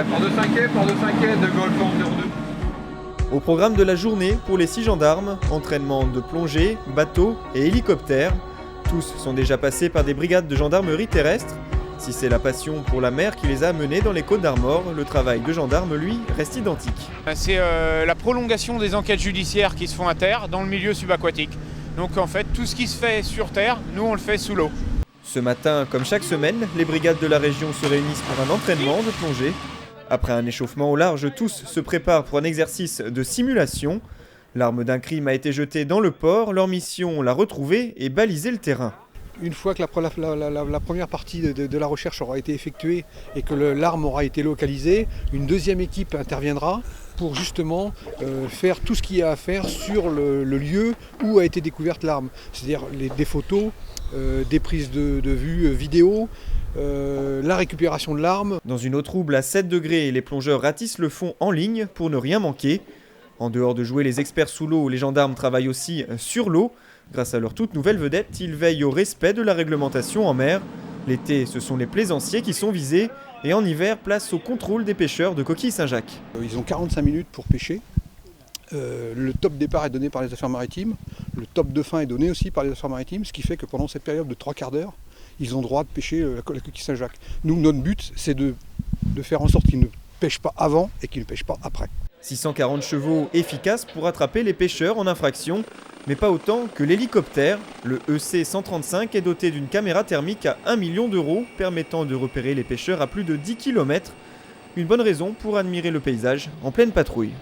Port de 5 de Golf en 02. Au programme de la journée, pour les 6 gendarmes, entraînement de plongée, bateau et hélicoptère. Tous sont déjà passés par des brigades de gendarmerie terrestre. Si c'est la passion pour la mer qui les a amenés dans les Côtes d'Armor, le travail de gendarme, lui, reste identique. C'est la prolongation des enquêtes judiciaires qui se font à terre dans le milieu subaquatique. Donc en fait, tout ce qui se fait sur terre, nous on le fait sous l'eau. Ce matin, comme chaque semaine, les brigades de la région se réunissent pour un entraînement de plongée. Après un échauffement au large, tous se préparent pour un exercice de simulation. L'arme d'un crime a été jetée dans le port, leur mission, la retrouver et baliser le terrain. Une fois que la première partie de la recherche aura été effectuée et que l'arme aura été localisée, une deuxième équipe interviendra pour justement faire tout ce qu'il y a à faire sur le lieu où a été découverte l'arme. C'est-à-dire des photos, des prises de vue vidéo, la récupération de l'arme. Dans une eau trouble à 7 degrés, les plongeurs ratissent le fond en ligne pour ne rien manquer. En dehors de jouer les experts sous l'eau, les gendarmes travaillent aussi sur l'eau. Grâce à leur toute nouvelle vedette, ils veillent au respect de la réglementation en mer. L'été, ce sont les plaisanciers qui sont visés. Et en hiver, place au contrôle des pêcheurs de coquilles Saint-Jacques. Ils ont 45 minutes pour pêcher. Le top départ est donné par les affaires maritimes. Le top de fin est donné aussi par les affaires maritimes. Ce qui fait que pendant cette période de 3 quarts d'heure, ils ont droit de pêcher la coquille Saint-Jacques. Nous, notre but, c'est de faire en sorte qu'ils ne pêchent pas avant et qu'ils ne pêchent pas après. 640 chevaux efficaces pour attraper les pêcheurs en infraction, mais pas autant que l'hélicoptère. Le EC 135 est doté d'une caméra thermique à 1 million d'euros, permettant de repérer les pêcheurs à plus de 10 km. Une bonne raison pour admirer le paysage en pleine patrouille.